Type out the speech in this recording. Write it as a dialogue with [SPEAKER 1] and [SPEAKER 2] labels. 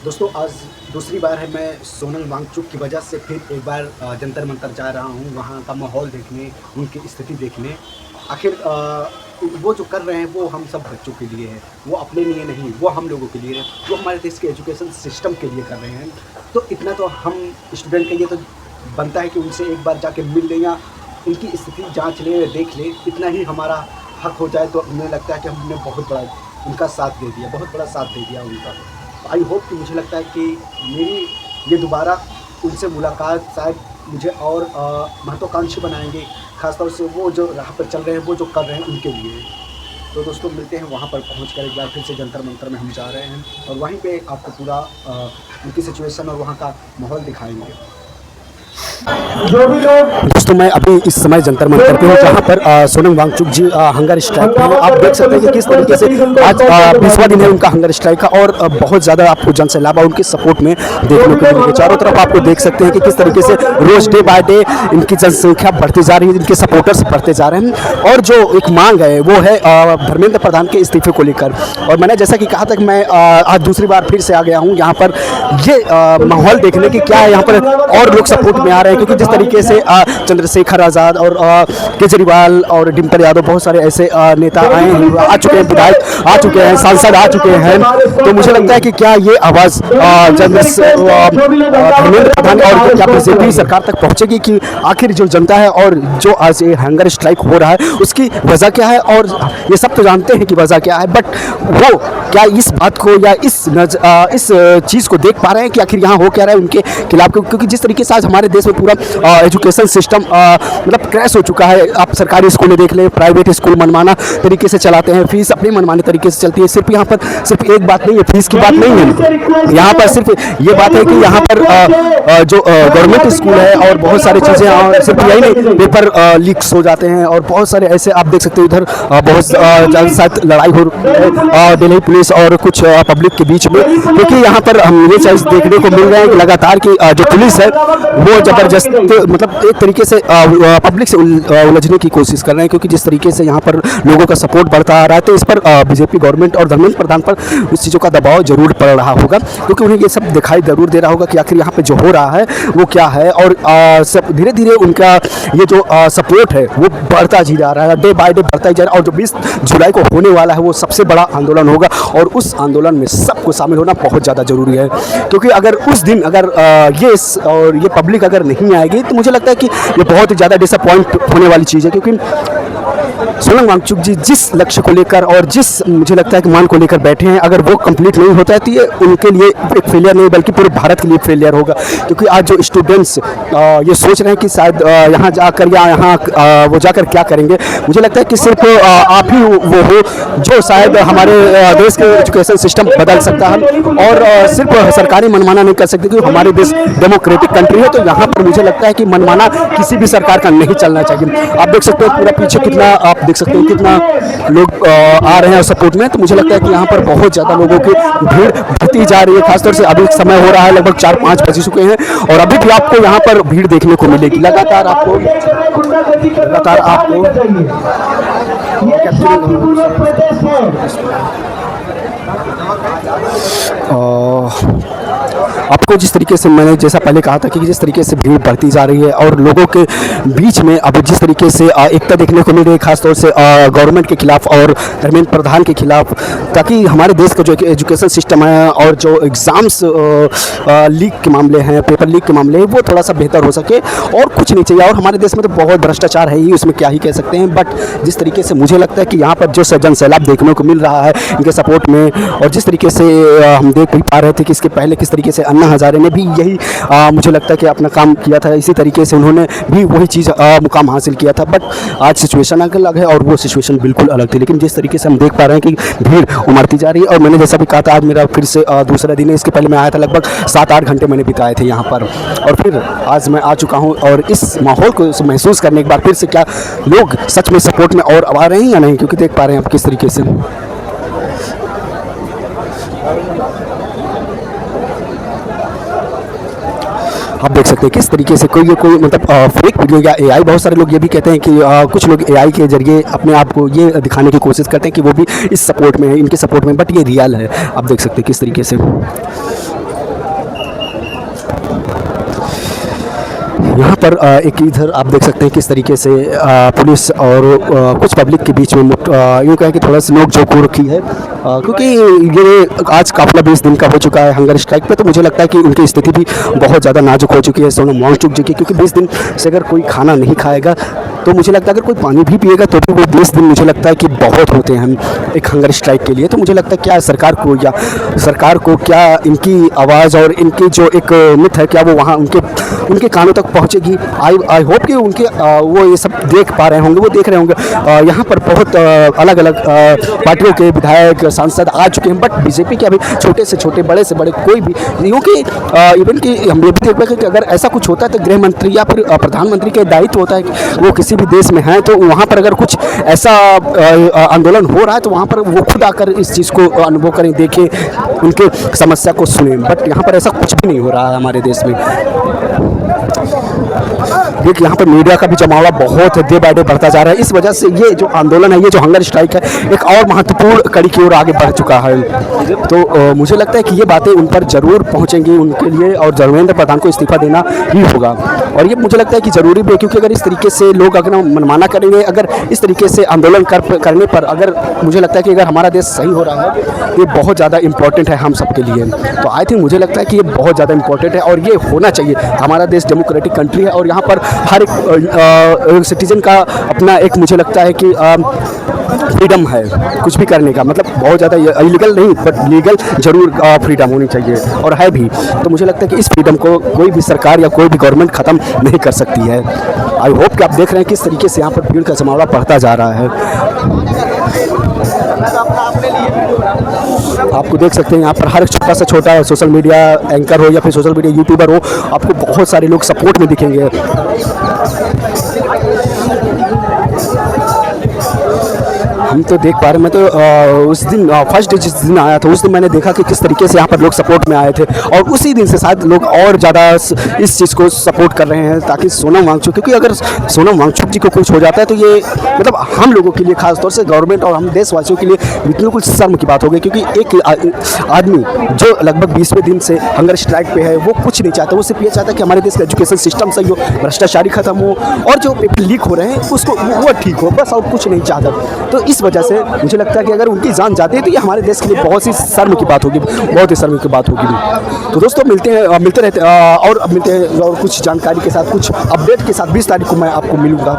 [SPEAKER 1] दोस्तों आज दूसरी बार है मैं सोनल वांगचुक की वजह से फिर एक बार जंतर मंतर जा रहा हूँ, वहाँ का माहौल देखने, उनकी स्थिति देखने। आखिर वो जो कर रहे हैं वो हम सब बच्चों के लिए है, वो अपने लिए नहीं, वो हम लोगों के लिए है, वो हमारे देश के एजुकेशन सिस्टम के लिए कर रहे हैं। तो इतना तो हम स्टूडेंट के लिए तो बनता है कि उनसे एक बार जाके मिल लें या इनकी स्थिति जाँच लें, देख लें, इतना ही हमारा हक हो जाए तो हमें लगता है कि हमने बहुत बड़ा उनका साथ दे दिया, बहुत बड़ा साथ दे दिया उनका। आई होप कि मुझे लगता है कि मेरी ये दोबारा उनसे मुलाकात शायद मुझे और महत्वाकांक्षी बनाएंगे, ख़ासतौर से वो जो राह पर चल रहे हैं, वो जो कर रहे हैं उनके लिए। तो दोस्तों मिलते हैं वहाँ पर पहुँचकर एक बार फिर से जंतर मंतर में हम जा रहे हैं और वहीं पे आपको पूरा उनकी सिचुएशन और वहाँ का माहौल दिखाएंगे। दोस्तों मैं अभी इस समय जंतर मंतर पे हूँ जहाँ पर सोनम वांगचुक जी हंगर स्ट्राइक पे हैं। आप देख सकते हैं कि किस तरीके से आज 20वां दिन है उनका हंगर स्ट्राइक का और बहुत ज़्यादा आपको जन सैलाब उनके सपोर्ट में देखने को मिलेंगे। चारों तरफ आपको देख सकते हैं कि किस तरीके से रोज डे बाय डे इनकी जनसंख्या बढ़ती जा रही है, इनके सपोर्टर्स बढ़ते जा रहे हैं। और जो एक मांग है वो है धर्मेंद्र प्रधान के इस्तीफे को लेकर। और मैंने जैसा कि कहा था कि मैं आज दूसरी बार फिर से आ गया हूँ यहाँ पर ये माहौल देखने की क्या है, यहाँ पर और लोग सपोर्ट में आ रहे हैं क्योंकि जिस तरीके से चंद्रशेखर आज़ाद और केजरीवाल और डिम्पल यादव बहुत सारे ऐसे नेता आए हैं, आ चुके हैं, विधायक आ चुके हैं, सांसद आ चुके हैं। तो मुझे लगता है कि क्या ये आवाज़ धर्मेंद्र प्रधान और क्या बीजेपी सरकार तक पहुंचेगी कि आखिर जो जनता है और जो आज ये हंगर स्ट्राइक हो रहा है उसकी वजह क्या है। और ये सब तो जानते हैं कि वजह क्या है, बट वो क्या इस बात को या इस चीज़ को देख पा रहे हैं कि आखिर यहाँ हो क्या रहा है उनके खिलाफ। क्योंकि जिस तरीके से आज हमारे देश में पूरा एजुकेशन सिस्टम मतलब क्रैश हो चुका है। आप सरकारी स्कूलें देख लें, प्राइवेट स्कूल मनमाना तरीके से चलाते हैं, फीस अपनी मनमाने तरीके से चलती है। सिर्फ यहाँ पर सिर्फ एक बात नहीं है, फीस की बात नहीं है, यहाँ पर सिर्फ ये बात है कि यहाँ पर जो गवर्नमेंट स्कूल है और बहुत सारी चीज़ें सिर्फ यही नहीं, पेपर लीक्स हो जाते हैं और बहुत सारे ऐसे आप देख सकते हैं उधर बहुत ज़्यादा साथ लड़ाई हो रही है दिल्ली पुलिस और कुछ पब्लिक के बीच में। क्योंकि यहाँ पर हम ये चीज़ देखने को मिल रहा है कि लगातार की जो पुलिस है वो ज़बरदस्त मतलब एक तरीके से पब्लिक से उलझने की कोशिश कर रहे हैं। क्योंकि जिस तरीके से यहाँ पर लोगों का सपोर्ट बढ़ता आ रहा है तो इस पर बीजेपी गवर्नमेंट और धर्मेंद्र प्रधान पर इस चीज़ों का दबाव जरूर पड़ रहा होगा, क्योंकि उन्हें ये सब दिखाई जरूर दे रहा होगा कि आखिर यहाँ पे जो हो रहा है वो क्या है। और सब धीरे धीरे उनका ये जो सपोर्ट है वो बढ़ता जी जा रहा है, डे बाय डे बढ़ता ही जा रहा है। और जो 20 जुलाई को होने वाला है वो सबसे बड़ा आंदोलन होगा और उस आंदोलन में सबको शामिल होना बहुत ज़्यादा जरूरी है। क्योंकि अगर उस दिन अगर ये पब्लिक अगर नहीं आएगी तो मुझे लगता है कि ये बहुत ही ज़्यादा डिसअपॉइंट होने वाली चीज़ है। क्योंकि सोनम वांगचुक जी जिस लक्ष्य को लेकर और जिस मुझे लगता है कि मान को लेकर बैठे हैं, अगर वो कंप्लीट नहीं होता है तो ये उनके लिए एक फेलियर नहीं बल्कि पूरे भारत के लिए फेलियर होगा। क्योंकि आज जो स्टूडेंट्स ये सोच रहे हैं कि शायद यहाँ जाकर या यहाँ वो जाकर क्या करेंगे, मुझे लगता है कि सिर्फ आप ही वो हो जो शायद हमारे देश के एजुकेशन सिस्टम बदल सकता है। और सिर्फ सरकारी मनमाना नहीं कर सकती क्योंकि हमारे देश डेमोक्रेटिक कंट्री है। तो यहाँ पर मुझे लगता है कि मनमाना किसी भी सरकार का नहीं चलना चाहिए। आप देख सकते हैं पूरा पीछे कितना आप देख सकते हैं कितना लोग आ रहे हैं सपोर्ट में। तो मुझे लगता है कि यहाँ पर बहुत ज़्यादा लोगों की भीड़ बढ़ती जा रही है। खासतौर से अभी समय हो रहा है लगभग 4-5 बज चुके हैं और अभी भी आपको यहाँ पर भीड़ देखने को मिलेगी। लगातार आपको आपको जिस तरीके से मैंने जैसा पहले कहा था कि जिस तरीके से भीड़ बढ़ती जा रही है और लोगों के बीच में अब जिस तरीके से एकता देखने को मिल रही है खासतौर से गवर्नमेंट के खिलाफ और धर्मेंद्र प्रधान के खिलाफ, ताकि हमारे देश का जो एजुकेशन सिस्टम है और जो एग्ज़ाम्स लीक के मामले हैं, पेपर लीक के मामले हैं, वो थोड़ा सा बेहतर हो सके और कुछ नहीं चाहिए। और हमारे देश में तो बहुत भ्रष्टाचार है ही, उसमें क्या ही कह सकते हैं। बट जिस तरीके से मुझे लगता है कि यहाँ पर जो जन सैलाब देखने को मिल रहा है इनके सपोर्ट में, और जिस तरीके से हम देख भी पा रहे थे कि इसके पहले किस तरीके से अन्ना हजारे ने भी यही मुझे लगता है कि अपना काम किया था, इसी तरीके से उन्होंने भी वही चीज़ मुकाम हासिल किया था। बट आज सिचुएशन अलग है और वो सिचुएशन बिल्कुल अलग थी। लेकिन जिस तरीके से हम देख पा रहे हैं कि भीड़ उमड़ती जा रही है और मैंने जैसा भी कहा था आज मेरा फिर से दूसरा दिन है। इसके पहले मैं आया था लगभग 7-8 घंटे मैंने बिताए थे यहाँ पर और फिर आज मैं आ चुका हूँ। और इस माहौल को महसूस करने के बाद फिर से क्या लोग सच में सपोर्ट में और आ रहे हैं या नहीं, क्योंकि देख पा रहे हैं आप किस तरीके से आप देख सकते हैं किस तरीके से कोई मतलब फेक वीडियो या एआई। बहुत सारे लोग ये भी कहते हैं कि कुछ लोग एआई के जरिए अपने आप को ये दिखाने की कोशिश करते हैं कि वो भी इस सपोर्ट में है, इनके सपोर्ट में, बट ये रियल है। आप देख सकते हैं किस तरीके से यहाँ पर एक इधर आप देख सकते हैं किस तरीके से पुलिस और कुछ पब्लिक के बीच में यूँ कहें कि थोड़ा सा नोक-झोंक हो रखी है, क्योंकि ये आज काफ़िला 20 दिन का हो चुका है हंगर स्ट्राइक पे। तो मुझे लगता है कि उनकी स्थिति भी बहुत ज़्यादा नाजुक हो चुकी है, सोनम वांगचुक जी की, क्योंकि 20 दिन से अगर कोई खाना नहीं खाएगा तो मुझे लगता है अगर कोई पानी भी पिएगा तो भी वो 20 दिन मुझे लगता है कि बहुत होते हैं एक हंगर स्ट्राइक के लिए। तो मुझे लगता है क्या सरकार को क्या इनकी आवाज़ और इनकी जो एक मिथ है क्या वो वहाँ उनके कानों तक पहुँचेगी। आई होप कि उनके वो ये सब देख पा रहे होंगे, वो देख रहे होंगे। यहाँ पर बहुत अलग अलग पार्टियों के विधायक सांसद आ चुके हैं, बट बीजेपी के अभी छोटे से छोटे बड़े से बड़े कोई भी, क्योंकि इवन कि हम ये भी देख पाए कि अगर ऐसा कुछ होता है तो गृह मंत्री या फिर प्रधानमंत्री का दायित्व होता है कि वो किसी भी देश में हैं तो वहाँ पर अगर कुछ ऐसा आंदोलन हो रहा है तो वहाँ पर वो खुद आकर इस चीज़ को अनुभव करें, देखें, उनके समस्या को सुनें। बट यहाँ पर ऐसा कुछ भी नहीं हो रहा है हमारे देश में। देखिए यहाँ पर मीडिया का भी जमावड़ा बहुत डे बाय डे बढ़ता जा रहा है। इस वजह से ये जो आंदोलन है, ये जो हंगर स्ट्राइक है, एक और महत्वपूर्ण कड़ी की ओर आगे बढ़ चुका है। तो मुझे लगता है कि ये बातें उन पर ज़रूर पहुँचेंगी उनके लिए, और धर्मेंद्र प्रधान को इस्तीफा देना ही होगा। और ये मुझे लगता है कि ज़रूरी भी है, क्योंकि अगर इस तरीके से लोग अगर मनमाना करेंगे, अगर इस तरीके से आंदोलन करने पर अगर मुझे लगता है कि अगर हमारा देश सही हो रहा है, ये बहुत ज़्यादा इंपॉर्टेंट है हम सब के लिए। तो आई थिंक मुझे लगता है कि ये बहुत ज़्यादा इंपॉर्टेंट है और ये होना चाहिए। हमारा देश डेमोक्रेटिक कंट्री है और यहाँ पर हर एक सिटीजन का अपना एक मुझे लगता है कि फ्रीडम है कुछ भी करने का, मतलब बहुत ज़्यादा इलीगल नहीं बट लीगल जरूर फ्रीडम होनी चाहिए और है भी। तो मुझे लगता है कि इस फ्रीडम को कोई भी सरकार या कोई भी गवर्नमेंट ख़त्म नहीं कर सकती है। आई होप कि आप देख रहे हैं किस तरीके से यहाँ पर भीड़ का जमावड़ा बढ़ता जा रहा है। आपको देख सकते हैं यहाँ पर हर छोटा से छोटा सोशल मीडिया एंकर हो या फिर सोशल मीडिया यूट्यूबर हो, आपको बहुत सारे लोग सपोर्ट में दिखेंगे। हम तो देख पा रहे हैं, मैं तो उस दिन फर्स्ट डे जिस दिन आया था उस दिन मैंने देखा कि किस तरीके से यहाँ पर लोग सपोर्ट में आए थे, और उसी दिन से शायद लोग और ज़्यादा इस चीज़ को सपोर्ट कर रहे हैं ताकि सोनम वांगचुक, क्योंकि अगर सोनम वांगचुक जी को कुछ हो जाता है तो ये मतलब हम लोगों के लिए, खासतौर से गवर्नमेंट और हम देशवासियों के लिए बिल्कुल शर्म की बात होगी। क्योंकि एक आदमी जो लगभग 20वें दिन से हंगर स्ट्राइक पे है, वो कुछ नहीं चाहता, वो सिर्फ ये चाहता है कि हमारे देश का एजुकेशन सिस्टम सही हो, भ्रष्टाचारी खत्म हो और जो पेपर लीक हो रहे हैं उसको वो ठीक हो, बस और कुछ नहीं चाहता। तो इस वजह से मुझे लगता है कि अगर उनकी जान जाती है तो ये हमारे देश के लिए बहुत ही शर्म की बात होगी, बहुत ही शर्म की बात होगी। तो दोस्तों मिलते रहते और अब मिलते हैं और कुछ जानकारी के साथ, कुछ अपडेट के साथ 20 तारीख को मैं आपको मिलूँगा।